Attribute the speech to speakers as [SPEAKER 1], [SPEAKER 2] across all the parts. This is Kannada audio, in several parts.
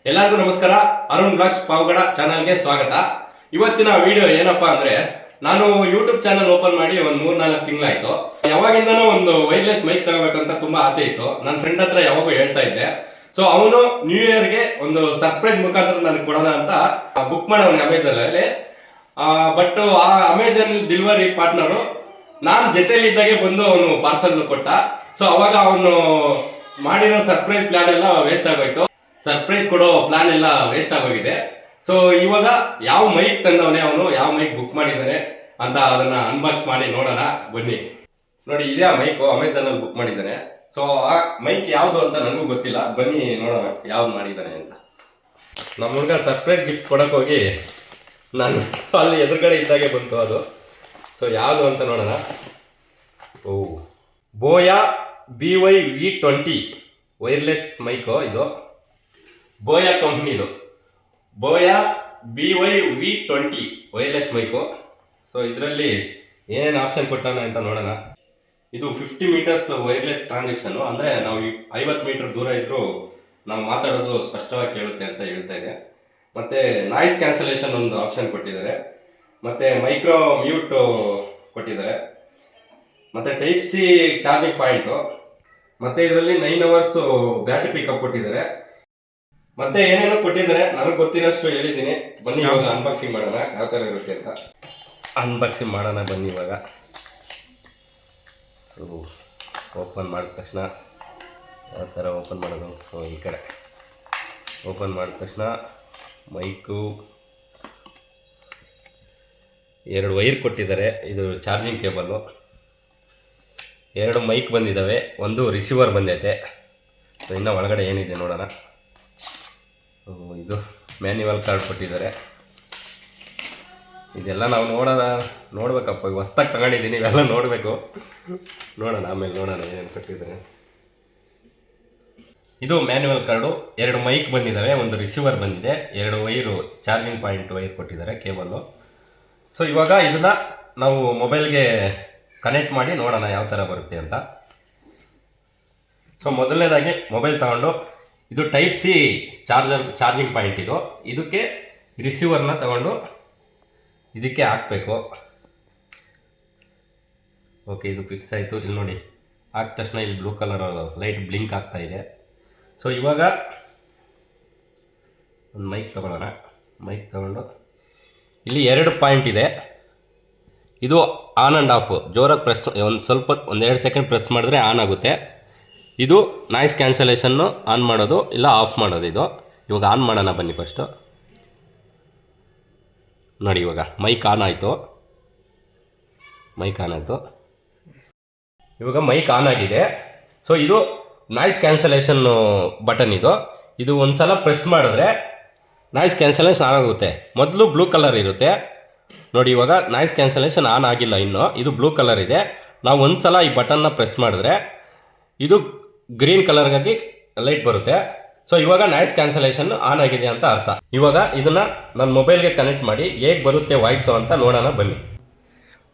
[SPEAKER 1] ಎಲ್ಲರಿಗೂ ನಮಸ್ಕಾರ. ಅರುಣ್ ಬ್ಲಾಗ್ಸ್ ಪಾವಗಡ ಚಾನಲ್ಗೆ ಸ್ವಾಗತ. ಇವತ್ತಿನ ವಿಡಿಯೋ ಏನಪ್ಪಾ ಅಂದ್ರೆ, ನಾನು ಯೂಟ್ಯೂಬ್ ಚಾನಲ್ ಓಪನ್ ಮಾಡಿ ಒಂದು 3-4 ತಿಂಗಳಾಯ್ತು. ಯಾವಾಗಿಂದನೂ ಒಂದು ವೈರ್ಲೆಸ್ ಮೈಕ್ ತಗೋಬೇಕಂತ ತುಂಬಾ ಆಸೆ ಇತ್ತು. ನನ್ನ ಫ್ರೆಂಡ್ ಹತ್ರ ಯಾವಾಗೂ ಹೇಳ್ತಾ ಇದ್ದೆ. ಸೊ ಅವನು ನ್ಯೂ ಇಯರ್ಗೆ ಒಂದು ಸರ್ಪ್ರೈಸ್ ಮುಖಾಂತರ ನನಗೆ ಕೊಡೋಣ ಅಂತ ಬುಕ್ ಮಾಡೋನು ಅಮೆಝಾನ್ ಅಲ್ಲಿ. ಬಟ್ ಆ ಅಮೆಝಾನ್ ಡೆಲಿವರಿ ಪಾರ್ಟ್ನರು ನಾನು ಜೊತೆಲಿದ್ದಾಗೆ ಬಂದು ಅವನು ಪಾರ್ಸಲ್ ಕೊಟ್ಟ. ಸೊ ಅವಾಗ ಅವನು ಮಾಡಿರೋ ಸರ್ಪ್ರೈಸ್ ಪ್ಲಾನ್ ಎಲ್ಲ ವೇಸ್ಟ್ ಆಗೋಯ್ತು. ಸರ್ಪ್ರೈಸ್ ಕೊಡೋ ಪ್ಲಾನ್ ಎಲ್ಲ ವೇಸ್ಟ್ ಆಗೋಗಿದೆ. ಸೊ ಇವಾಗ ಯಾವ ಮೈಕ್ ತಂದವನೇ, ಅವನು ಯಾವ ಮೈಕ್ ಬುಕ್ ಮಾಡಿದ್ದಾನೆ ಅಂತ ಅದನ್ನ ಅನ್ಬಾಕ್ಸ್ ಮಾಡಿ ನೋಡೋಣ ಬನ್ನಿ. ನೋಡಿ, ಇದೇ ಆ ಮೈಕ್ ಅಮೆಝಾನ್ ಅಲ್ಲಿ ಬುಕ್ ಮಾಡಿದ್ದಾನೆ. ಸೊ ಆ ಮೈಕ್ ಯಾವುದು ಅಂತ ನನಗೂ ಗೊತ್ತಿಲ್ಲ. ಬನ್ನಿ ನೋಡೋಣ ಯಾವ್ದು ಮಾಡಿದ್ದಾನೆ ಅಂತ. ನಮ್ಮ ಹುಡುಗ ಸರ್ಪ್ರೈಸ್ ಗಿಫ್ಟ್ ಕೊಡಕ್ಕೆ ಹೋಗಿ ನಾನು ಅಲ್ಲಿ ಎದುರುಗಡೆ ಇದ್ದಾಗೆ ಬಂತು ಅದು. ಸೊ ಯಾವುದು ಅಂತ ನೋಡೋಣ. ಓ, ಬೋಯಾ BY-V20 ವೈರ್ಲೆಸ್ ಮೈಕು. ಇದು ಬೋಯಾ ಕಂಪ್ನಿದು ಬೋಯಾ BY-V20 ವೈರ್ಲೆಸ್ ಮೈಕು. ಸೊ ಇದರಲ್ಲಿ ಏನೇನು ಆಪ್ಷನ್ ಕೊಟ್ಟಾನ ಅಂತ ನೋಡೋಣ. ಇದು 50 ಮೀಟರ್ಸ್ ವೈರ್ಲೆಸ್ ಟ್ರಾನ್ಸಾಕ್ಷನು, ಅಂದರೆ ನಾವು 50 ಮೀಟರ್ ದೂರ ಇದ್ದರೂ ನಾವು ಮಾತಾಡೋದು ಸ್ಪಷ್ಟವಾಗಿ ಕೇಳುತ್ತೆ ಅಂತ ಹೇಳ್ತಾ ಇದೆ. ಮತ್ತು ನಾಯ್ಸ್ ಕ್ಯಾನ್ಸಲೇಷನ್ ಒಂದು ಆಪ್ಷನ್ ಕೊಟ್ಟಿದ್ದಾರೆ. ಮತ್ತು ಮೈಕ್ರೋ ಮ್ಯೂಟ್ ಕೊಟ್ಟಿದ್ದಾರೆ. ಮತ್ತು ಟೈಪ್ ಸಿ ಚಾರ್ಜಿಂಗ್ ಪಾಯಿಂಟು. ಮತ್ತು ಇದರಲ್ಲಿ 9 hours ಬ್ಯಾಟ್ರಿ ಪಿಕಪ್ ಕೊಟ್ಟಿದ್ದಾರೆ. ಮತ್ತೆ ಏನೇನೋ ಕೊಟ್ಟಿದ್ದಾರೆ, ನನಗೆ ಗೊತ್ತಿರೋಷ್ಟು ಹೇಳಿದ್ದೀನಿ. ಬನ್ನಿ ಇವಾಗ ಅನ್ಬಾಕ್ಸಿಂಗ್ ಮಾಡೋಣ ಯಾವ ಥರ ಇರುತ್ತೆ ಅಂತ. ಅನ್ಬಾಕ್ಸಿಂಗ್ ಮಾಡೋಣ ಬನ್ನಿ ಇವಾಗ. ಓಪನ್ ಮಾಡಿದ ತಕ್ಷಣ ಯಾವ ಥರ ಓಪನ್ ಮಾಡೋದು? ಈ ಕಡೆ ಓಪನ್ ಮಾಡಿದ ತಕ್ಷಣ ಮೈಕು, 2 ವೈರ್ ಕೊಟ್ಟಿದ್ದಾರೆ. ಇದು ಚಾರ್ಜಿಂಗ್ ಕೇಬಲ್ಲು. 2 ಮೈಕ್ ಬಂದಿದ್ದಾವೆ, ಒಂದು ರಿಸೀವರ್ ಬಂದೈತೆ. ಸೊ ಇನ್ನು ಒಳಗಡೆ ಏನಿದೆ ನೋಡೋಣ. ಇದು ಮ್ಯಾನ್ಯುವಲ್ ಕಾರ್ಡ್ ಕೊಟ್ಟಿದ್ದಾರೆ. ಇದೆಲ್ಲ ನಾವು ನೋಡ್ಬೇಕಪ್ಪ. ಹೊಸ್ದಾಗಿ ತಗೊಂಡಿದ್ದೀನಿ, ಇವೆಲ್ಲ ನೋಡಬೇಕು. ನೋಡೋಣ ಆಮೇಲೆ ನೋಡೋಣ ಏನೇನು ಕೊಟ್ಟಿದ್ದಾರೆ. ಇದು ಮ್ಯಾನ್ಯುವಲ್ ಕಾರ್ಡು. 2 ಮೈಕ್ ಬಂದಿದ್ದಾವೆ, ಒಂದು ರಿಸೀವರ್ ಬಂದಿದೆ, 2 ವೈರು ಚಾರ್ಜಿಂಗ್ ಪಾಯಿಂಟ್ ವೈರ್ ಕೊಟ್ಟಿದ್ದಾರೆ, ಕೇಬಲ್ಲು. ಸೊ ಇವಾಗ ಇದನ್ನು ನಾವು ಮೊಬೈಲ್ಗೆ ಕನೆಕ್ಟ್ ಮಾಡಿ ನೋಡೋಣ ಯಾವ ಥರ ಬರುತ್ತೆ ಅಂತ. ಸೊ ಮೊದಲನೇದಾಗಿ ಮೊಬೈಲ್ ತಗೊಂಡು, ಇದು ಟೈಪ್ ಸಿ ಚಾರ್ಜಿಂಗ್ ಪಾಯಿಂಟ್. ಇದಕ್ಕೆ ರಿಸೀವರ್ನ ತಗೊಂಡು ಇದಕ್ಕೆ ಹಾಕಬೇಕು. ಓಕೆ, ಇದು ಫಿಕ್ಸ್ ಆಯಿತು. ಇಲ್ಲಿ ನೋಡಿ, ಹಾಕಿದ ತಕ್ಷಣ ಇಲ್ಲಿ ಬ್ಲೂ ಕಲರ್ ಲೈಟ್ ಬ್ಲಿಂಕ್ ಆಗ್ತಾ ಇದೆ. ಸೊ ಇವಾಗ ಒಂದು ಮೈಕ್ ತಗೊಳ್ಳೋಣ. ಮೈಕ್ ತಗೊಂಡು ಇಲ್ಲಿ 2 ಪಾಯಿಂಟ್ ಇದೆ. ಇದು ಆನ್ ಆ್ಯಂಡ್ ಆಫ್. ಜೋರಾಗಿ ಪ್ರೆಸ್, ಒಂದು 2 ಸೆಕೆಂಡ್ ಪ್ರೆಸ್ ಮಾಡಿದ್ರೆ ಆನ್ ಆಗುತ್ತೆ. ಇದು ನಾಯ್ಸ್ ಕ್ಯಾನ್ಸಲೇಷನ್ನು ಆನ್ ಮಾಡೋದು ಇಲ್ಲ ಆಫ್ ಮಾಡೋದು. ಇದು ಇವಾಗ ಆನ್ ಮಾಡೋಣ ಬನ್ನಿ ಫಸ್ಟು. ನೋಡಿ, ಇವಾಗ ಮೈಕ್ ಆನ್ ಆಯಿತು. ಇವಾಗ ಮೈಕ್ ಆನ್ ಆಗಿದೆ. ಸೊ ಇದು ನಾಯ್ಸ್ ಕ್ಯಾನ್ಸಲೇಷನ್ನು ಬಟನ್. ಇದು ಒಂದು ಸಲ ಪ್ರೆಸ್ ಮಾಡಿದ್ರೆ ನಾಯ್ಸ್ ಕ್ಯಾನ್ಸಲೇಷನ್ ಆನ್ ಆಗುತ್ತೆ. ಮೊದಲು ಬ್ಲೂ ಕಲರ್ ಇರುತ್ತೆ ನೋಡಿ. ಇವಾಗ ನಾಯ್ಸ್ ಕ್ಯಾನ್ಸಲೇಷನ್ ಆನ್ ಆಗಿಲ್ಲ ಇನ್ನು, ಇದು ಬ್ಲೂ ಕಲರ್ ಇದೆ. ನಾವು ಒಂದು ಸಲ ಈ ಬಟನ್ನ ಪ್ರೆಸ್ ಮಾಡಿದ್ರೆ ಇದು ಗ್ರೀನ್ ಕಲರ್ಗಾಗಿ ಲೈಟ್ ಬರುತ್ತೆ. ಸೊ ಇವಾಗ ನಾಯ್ಸ್ ಕ್ಯಾನ್ಸಲೇಷನ್ ಆನ್ ಆಗಿದೆ ಅಂತ ಅರ್ಥ. ಇವಾಗ ಇದನ್ನು ನನ್ನ ಮೊಬೈಲ್ಗೆ ಕನೆಕ್ಟ್ ಮಾಡಿ ಹೇಗೆ ಬರುತ್ತೆ ವಾಯ್ಸು ಅಂತ ನೋಡೋಣ ಬನ್ನಿ.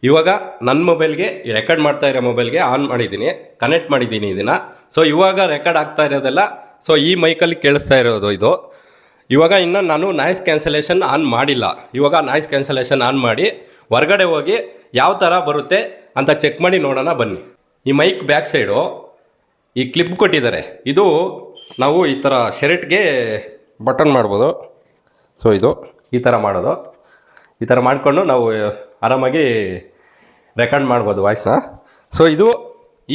[SPEAKER 1] ಇವಾಗ ನನ್ನ ಮೊಬೈಲ್ಗೆ, ರೆಕಾರ್ಡ್ ಮಾಡ್ತಾ ಇರೋ ಮೊಬೈಲ್ಗೆ ಆನ್ ಮಾಡಿದ್ದೀನಿ, ಕನೆಕ್ಟ್ ಮಾಡಿದ್ದೀನಿ ಇದನ್ನು. ಸೊ ಇವಾಗ ರೆಕಾರ್ಡ್ ಆಗ್ತಾ ಇರೋದೆಲ್ಲ ಸೊ ಈ ಮೈಕಲ್ಲಿ ಕೇಳಿಸ್ತಾ ಇರೋದು ಇದು. ಇವಾಗ ಇನ್ನು ನಾನು ನಾಯ್ಸ್ ಕ್ಯಾನ್ಸಲೇಷನ್ ಆನ್ ಮಾಡಿಲ್ಲ. ಇವಾಗ ನಾಯ್ಸ್ ಕ್ಯಾನ್ಸಲೇಷನ್ ಆನ್ ಮಾಡಿ ಹೊರಗಡೆ ಹೋಗಿ ಯಾವ ಥರ ಬರುತ್ತೆ ಅಂತ ಚೆಕ್ ಮಾಡಿ ನೋಡೋಣ ಬನ್ನಿ. ಈ ಮೈಕ್ ಬ್ಯಾಕ್ ಸೈಡು ಈ ಕ್ಲಿಪ್ ಕೊಟ್ಟಿದ್ದಾರೆ. ಇದು ನಾವು ಈ ಥರ ಶರ್ಟ್ಗೆ ಬಟನ್ ಮಾಡ್ಬೋದು. ಸೊ ಇದು ಈ ಥರ ಮಾಡೋದು. ಈ ಥರ ಮಾಡಿಕೊಂಡು ನಾವು ಆರಾಮಾಗಿ ರೆಕಾರ್ಡ್ ಮಾಡ್ಬೋದು ವಾಯ್ಸ್ನ. ಸೊ ಇದು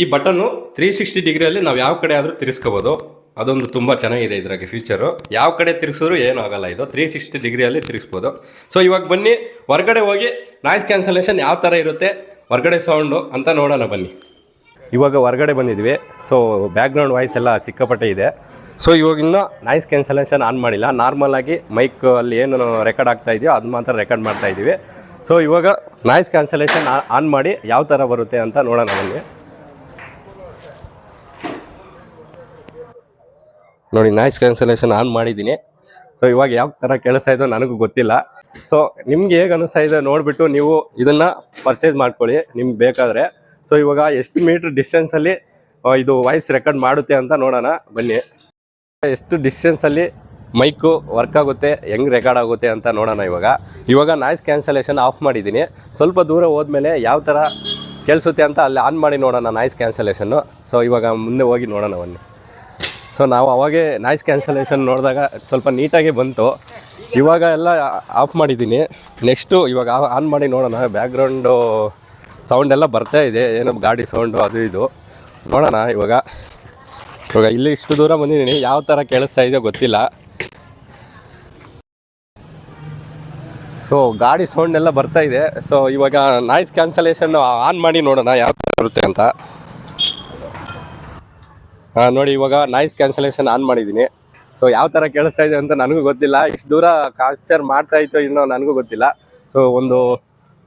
[SPEAKER 1] ಈ ಬಟನ್ನು 360 ಡಿಗ್ರಿಯಲ್ಲಿ ನಾವು ಯಾವ ಕಡೆ ಆದರೂ ತಿರ್ಸ್ಕೋಬೋದು. ಅದೊಂದು ತುಂಬ ಚೆನ್ನಾಗಿದೆ ಇದ್ರಾಗೆ ಫೀಚರು. ಯಾವ ಕಡೆ ತಿರುಗಿಸಿದ್ರು ಏನೂ ಆಗೋಲ್ಲ. ಇದು 360 ಡಿಗ್ರಿಯಲ್ಲಿ ತಿರುಗಿಸ್ಬೋದು. ಸೊ ಇವಾಗ ಬನ್ನಿ ಹೊರಗಡೆ ಹೋಗಿ ನಾಯ್ಸ್ ಕ್ಯಾನ್ಸಲೇಷನ್ ಯಾವ ಥರ ಇರುತ್ತೆ, ಹೊರಗಡೆ ಸೌಂಡು ಅಂತ ನೋಡೋಣ ಬನ್ನಿ. ಇವಾಗ ಹೊರಗಡೆ ಬಂದಿದ್ವಿ. ಸೊ ಬ್ಯಾಕ್ಗ್ರೌಂಡ್ ವಾಯ್ಸ್ ಎಲ್ಲ ಸಿಕ್ಕಾಪಟ್ಟೆ ಇದೆ. ಸೊ ಇವಾಗ ಇನ್ನೂ ನಾಯ್ಸ್ ಕ್ಯಾನ್ಸಲೇಷನ್ ಆನ್ ಮಾಡಿಲ್ಲ. ನಾರ್ಮಲಾಗಿ ಮೈಕ್ ಅಲ್ಲಿ ಏನು ರೆಕಾರ್ಡ್ ಆಗ್ತಾ ಇದೆಯೋ ಅದು ಮಾತ್ರ ರೆಕಾರ್ಡ್ ಮಾಡ್ತಾ ಇದ್ದೀವಿ. ಸೊ ಇವಾಗ ನಾಯ್ಸ್ ಕ್ಯಾನ್ಸಲೇಷನ್ ಆನ್ ಮಾಡಿ ಯಾವ ಥರ ಬರುತ್ತೆ ಅಂತ ನೋಡೋಣ ಬನ್ನಿ. ನೋಡಿ, ನಾಯ್ಸ್ ಕ್ಯಾನ್ಸಲೇಷನ್ ಆನ್ ಮಾಡಿದ್ದೀನಿ. ಸೊ ಇವಾಗ ಯಾವ ಥರ ಕೇಳಿಸ್ತಾ ಇದೋ ನನಗೂ ಗೊತ್ತಿಲ್ಲ. ಸೊ ನಿಮ್ಗೆ ಹೇಗೆ ಅನಿಸ್ತಾ ಇದೆ ನೋಡಿಬಿಟ್ಟು ನೀವು ಇದನ್ನು ಪರ್ಚೇಸ್ ಮಾಡ್ಕೊಳ್ಳಿ ನಿಮ್ಗೆ ಬೇಕಾದರೆ. ಸೊ ಇವಾಗ ಎಷ್ಟು ಮೀಟ್ರ್ ಡಿಸ್ಟೆನ್ಸಲ್ಲಿ ಇದು ವಾಯ್ಸ್ ರೆಕಾರ್ಡ್ ಮಾಡುತ್ತೆ ಅಂತ ನೋಡೋಣ ಬನ್ನಿ. ಎಷ್ಟು ಡಿಸ್ಟೆನ್ಸಲ್ಲಿ ಮೈಕು ವರ್ಕ್ ಆಗುತ್ತೆ, ಹೆಂಗೆ ರೆಕಾರ್ಡ್ ಆಗುತ್ತೆ ಅಂತ ನೋಡೋಣ. ಇವಾಗ ನಾಯ್ಸ್ ಕ್ಯಾನ್ಸಲೇಷನ್ ಆಫ್ ಮಾಡಿದ್ದೀನಿ. ಸ್ವಲ್ಪ ದೂರ ಹೋದ್ಮೇಲೆ ಯಾವ ಥರ ಕೇಳಿಸುತ್ತೆ ಅಂತ ಅಲ್ಲಿ ಆನ್ ಮಾಡಿ ನೋಡೋಣ ನಾಯ್ಸ್ ಕ್ಯಾನ್ಸಲೇಷನ್ನು. ಸೊ ಇವಾಗ ಮುಂದೆ ಹೋಗಿ ನೋಡೋಣ ಬನ್ನಿ. ಸೊ ನಾವು ಅವಾಗೇ ನಾಯ್ಸ್ ಕ್ಯಾನ್ಸಲೇಷನ್ ನೋಡಿದಾಗ ಸ್ವಲ್ಪ ನೀಟಾಗಿ ಬಂತು. ಇವಾಗ ಎಲ್ಲ ಆಫ್ ಮಾಡಿದ್ದೀನಿ. ನೆಕ್ಸ್ಟು ಇವಾಗ ಆನ್ ಮಾಡಿ ನೋಡೋಣ. ಬ್ಯಾಕ್ಗ್ರೌಂಡು ಸೌಂಡ್ ಎಲ್ಲ ಬರ್ತಾ ಇದೆ, ಏನೋ ಗಾಡಿ ಸೌಂಡು ಅದು ಇದು ನೋಡೋಣ. ಇವಾಗ ಇಲ್ಲಿ ಇಷ್ಟು ದೂರ ಬಂದಿದ್ದೀನಿ, ಯಾವ ಥರ ಕೇಳಿಸ್ತಾ ಇದೆಯೋ ಗೊತ್ತಿಲ್ಲ. ಸೊ ಗಾಡಿ ಸೌಂಡ್ ಎಲ್ಲ ಬರ್ತಾ ಇದೆ. ಸೊ ಇವಾಗ ನಾಯ್ಸ್ ಕ್ಯಾನ್ಸಲೇಷನ್ ಆನ್ ಮಾಡಿ ನೋಡೋಣ ಯಾವ ಥರ ಬರುತ್ತೆ ಅಂತ. ನೋಡಿ ಇವಾಗ ನಾಯ್ಸ್ ಕ್ಯಾನ್ಸಲೇಷನ್ ಆನ್ ಮಾಡಿದ್ದೀನಿ. ಸೊ ಯಾವ ಥರ ಕೇಳಿಸ್ತಾ ಇದೆ ಅಂತ ನನಗೂ ಗೊತ್ತಿಲ್ಲ. ಇಷ್ಟು ದೂರ ಕ್ಯಾಪ್ಚರ್ ಮಾಡ್ತಾ ಇತ್ತು ಇನ್ನೂ ನನಗೂ ಗೊತ್ತಿಲ್ಲ. ಸೊ ಒಂದು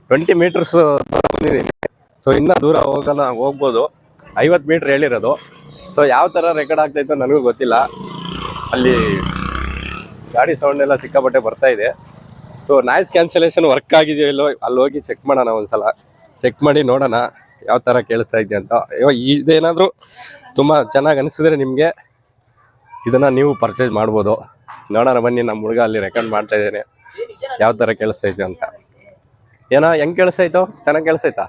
[SPEAKER 1] 20 ಮೀಟರ್ಸ್ ಬಂದಿದ್ದೀನಿ. ಸೊ ಇನ್ನೂ ದೂರ ಹೋಗ್ಬೋದು. 50 ಮೀಟ್ರ್ ಹೇಳಿರೋದು. ಸೊ ಯಾವ ಥರ ರೆಕಾರ್ಡ್ ಆಗ್ತಾಯಿತ್ತು ನನಗೂ ಗೊತ್ತಿಲ್ಲ. ಅಲ್ಲಿ ಗಾಡಿ ಸೌಂಡ್ ಎಲ್ಲ ಸಿಕ್ಕಾಪಟ್ಟೆ ಬರ್ತಾ ಇದೆ. ಸೊ ನಾಯ್ಸ್ ಕ್ಯಾನ್ಸಲೇಷನ್ ವರ್ಕ್ ಆಗಿದೆಯೋ ಇಲ್ಲೋ ಅಲ್ಲಿ ಹೋಗಿ ಚೆಕ್ ಮಾಡೋಣ. ಒಂದ್ಸಲ ಚೆಕ್ ಮಾಡಿ ನೋಡೋಣ ಯಾವ ಥರ ಕೇಳಿಸ್ತಾ ಇದೆ ಅಂತ. ಇದೇನಾದರೂ ತುಂಬ ಚೆನ್ನಾಗಿ ಅನಿಸಿದ್ರೆ ನಿಮಗೆ ಇದನ್ನು ನೀವು ಪರ್ಚೇಸ್ ಮಾಡ್ಬೋದು. ನೋಡೋಣ ಬನ್ನಿ. ನಮ್ಮ ಹುಡುಗ ಅಲ್ಲಿ ರೆಕಾರ್ಡ್ ಮಾಡ್ತಾ ಇದ್ದೇನೆ ಯಾವ ಥರ ಕೇಳಿಸ್ತೈತೆ ಅಂತ. ಹೆಂಗೆ ಕೇಳಿಸ್ತಾಯ್ತು? ಚೆನ್ನಾಗಿ ಕೇಳಿಸ್ತಾಯ್ತಾ?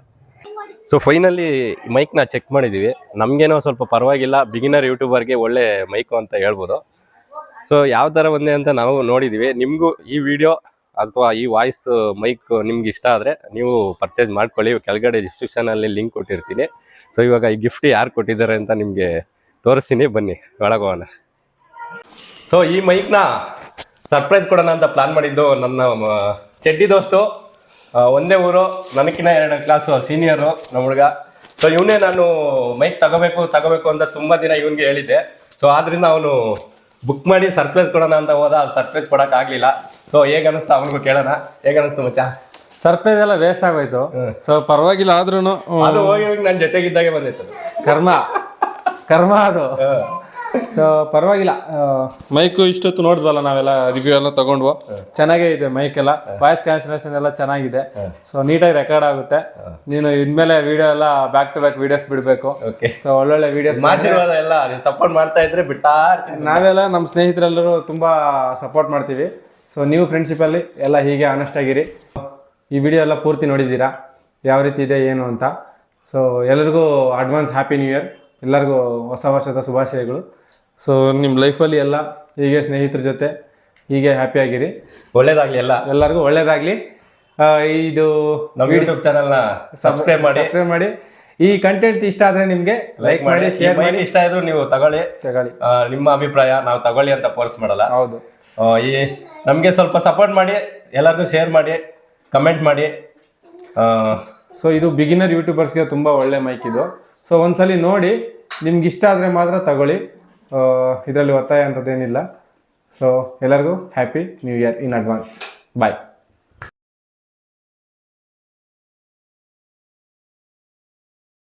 [SPEAKER 1] ಸೊ ಫೈನಲಿ ಮೈಕ್ನ ಚೆಕ್ ಮಾಡಿದ್ದೀವಿ. ನಮಗೇನೋ ಸ್ವಲ್ಪ ಪರವಾಗಿಲ್ಲ, ಬಿಗಿನರ್ ಯೂಟ್ಯೂಬರ್ಗೆ ಒಳ್ಳೆ ಮೈಕು ಅಂತ ಹೇಳ್ಬೋದು. ಸೊ ಯಾವ ಥರ ಬಂದೆ ಅಂತ ನಾವು ನೋಡಿದ್ದೀವಿ. ನಿಮಗೂ ಈ ವಿಡಿಯೋ ಅಥವಾ ಈ ವಾಯ್ಸ್ ಮೈಕ್ ನಿಮ್ಗೆ ಇಷ್ಟ ಆದರೆ ನೀವು ಪರ್ಚೇಸ್ ಮಾಡ್ಕೊಳ್ಳಿ. ಕೆಳಗಡೆ ಡಿಸ್ಕ್ರಿಪ್ಷನಲ್ಲಿ ಲಿಂಕ್ ಕೊಟ್ಟಿರ್ತೀನಿ. ಸೊ ಇವಾಗ ಈ ಗಿಫ್ಟ್ ಯಾರು ಕೊಟ್ಟಿದ್ದಾರೆ ಅಂತ ನಿಮಗೆ ತೋರಿಸ್ತೀನಿ, ಬನ್ನಿ ಒಳಗೋಣ. ಸೊ ಈ ಮೈಕ್ನ ಸರ್ಪ್ರೈಸ್ ಕೊಡೋಣ ಅಂತ ಪ್ಲಾನ್ ಮಾಡಿದ್ದು ನನ್ನ ಚಡ್ಡಿ ದೋಸ್ತು, ಒಂದೇ ಊರು, ನನಗಿನ್ನ 2 ಕ್ಲಾಸು ಸೀನಿಯರು ನಮ್ಮ ಹುಡುಗ. ಸೊ ಇವನೇ ನಾನು ಮೈಕ್ ತಗೋಬೇಕು ಅಂತ ತುಂಬ ದಿನ ಇವನಿಗೆ ಹೇಳಿದ್ದೆ. ಸೊ ಆದ್ದರಿಂದ ಅವನು ಬುಕ್ ಮಾಡಿ ಸರ್ಪ್ರೈಸ್ ಕೊಡೋಣ ಅಂತ ಹೋದ. ಅದು ಸರ್ಪ್ರೈಸ್ ಕೊಡೋಕ್ಕಾಗಲಿಲ್ಲ. ಸೊ ಹೇಗೆ ಅನ್ನಿಸ್ತಾ ಅವನಿಗೂ ಕೇಳೋಣ. ಹೇಗೆ ಅನ್ನಿಸ್ತು ಮಚ್ಚ?
[SPEAKER 2] ಸರ್ಪ್ರೈಸ್ ಎಲ್ಲ ವೇಸ್ಟ್ ಆಗೋಯ್ತು. ಸೊ ಪರವಾಗಿಲ್ಲ, ಆದ್ರೂ
[SPEAKER 1] ಅದು ಹೋಗಿ ನನ್ನ ಜೊತೆಗಿದ್ದಾಗೆ ಬಂದಿತ್ತು.
[SPEAKER 2] ಕರ್ಮ ಅದು. ಸೊ ಪರವಾಗಿಲ್ಲ. ಮೈಕು ಇಷ್ಟೊತ್ತು ನೋಡಿದ್ವಲ್ಲ ನಾವೆಲ್ಲ, ರಿವ್ಯೂ ಎಲ್ಲ ತಗೊಂಡ್ವು. ಚೆನ್ನಾಗೇ ಇದೆ ಮೈಕ್ ಎಲ್ಲ. ವಾಯ್ಸ್ ಕ್ಯಾನ್ಸಲೇಷನ್ ಎಲ್ಲ ಚೆನ್ನಾಗಿದೆ. ಸೊ ನೀಟಾಗಿ ರೆಕಾರ್ಡ್ ಆಗುತ್ತೆ. ನೀನು ಇನ್ಮೇಲೆ ವಿಡಿಯೋ ಎಲ್ಲ ಬ್ಯಾಕ್ ಟು ಬ್ಯಾಕ್ ವಿಡಿಯೋಸ್ ಬಿಡಬೇಕು. ಸೊ ಒಳ್ಳೊಳ್ಳೆ ವಿಡಿಯೋಸ್
[SPEAKER 1] ಎಲ್ಲ ಸಪೋರ್ಟ್ ಮಾಡ್ತಾ ಇದ್ರೆ ಬಿಡ್ತಾ ಇರ್ತೀನಿ.
[SPEAKER 2] ನಾವೆಲ್ಲ ನಮ್ಮ ಸ್ನೇಹಿತರೆಲ್ಲರೂ ತುಂಬಾ ಸಪೋರ್ಟ್ ಮಾಡ್ತೀವಿ. ಸೊ ನೀವು ಫ್ರೆಂಡ್ಶಿಪ್ಪಲ್ಲಿ ಎಲ್ಲ ಹೀಗೆ ಆನೆಸ್ಟ್ ಆಗಿರಿ. ಈ ವಿಡಿಯೋ ಎಲ್ಲ ಪೂರ್ತಿ ನೋಡಿದ್ದೀರಾ ಯಾವ ರೀತಿ ಇದೆ ಏನು ಅಂತ. ಸೊ ಎಲ್ಲರಿಗೂ ಅಡ್ವಾನ್ಸ್ ಹ್ಯಾಪಿ ನ್ಯೂ ಇಯರ್. ಎಲ್ಲರಿಗೂ ಹೊಸ ವರ್ಷದ ಶುಭಾಶಯಗಳು. ಸೊ ನಿಮ್ಮ ಲೈಫಲ್ಲಿ ಎಲ್ಲ ಹೀಗೆ ಸ್ನೇಹಿತರ ಜೊತೆ ಹೀಗೆ ಹ್ಯಾಪಿಯಾಗಿರಿ.
[SPEAKER 1] ಒಳ್ಳೇದಾಗಲಿ,
[SPEAKER 2] ಎಲ್ಲರಿಗೂ ಒಳ್ಳೇದಾಗಲಿ. ಇದು
[SPEAKER 1] ನಮ್ಮ ಯೂಟ್ಯೂಬ್ ಚಾನಲ್ನ ಸಬ್ಸ್ಕ್ರೈಬ್ ಮಾಡಿ. ಈ ಕಂಟೆಂಟ್ ಇಷ್ಟ ಆದರೆ ನಿಮಗೆ ಲೈಕ್ ಮಾಡಿ, ಶೇರ್ ಮಾಡಿ. ಇಷ್ಟ ಇದ್ರು ನೀವು ತಗೊಳ್ಳಿ. ನಿಮ್ಮ ಅಭಿಪ್ರಾಯ ನಾವು ತಗೊಳ್ಳಿ ಅಂತ ಫೋರ್ಸ್ ಮಾಡಲ್ಲ.
[SPEAKER 2] ಹೌದು.
[SPEAKER 1] ನಮಗೆ ಸ್ವಲ್ಪ ಸಪೋರ್ಟ್ ಮಾಡಿ, ಎಲ್ಲರಿಗೂ ಶೇರ್ ಮಾಡಿ, ಕಮೆಂಟ್ ಮಾಡಿ.
[SPEAKER 2] ಸೊ ಇದು ಬಿಗಿನರ್ ಯೂಟ್ಯೂಬರ್ಸ್ಗೆ ತುಂಬ ಒಳ್ಳೆ ಮೈಕ್ ಇದು. ಸೊ ಒಂದ್ಸಲಿ ನೋಡಿ, ನಿಮ್ಗೆ ಇಷ್ಟ ಆದರೆ ಮಾತ್ರ ತಗೊಳ್ಳಿ. ಇದರಲ್ಲಿ ಒತ್ತಾಯ ಅಂಥದ್ದೇನಿಲ್ಲ. ಸೊ ಎಲ್ಲರಿಗೂ happy new year in advance. Bye.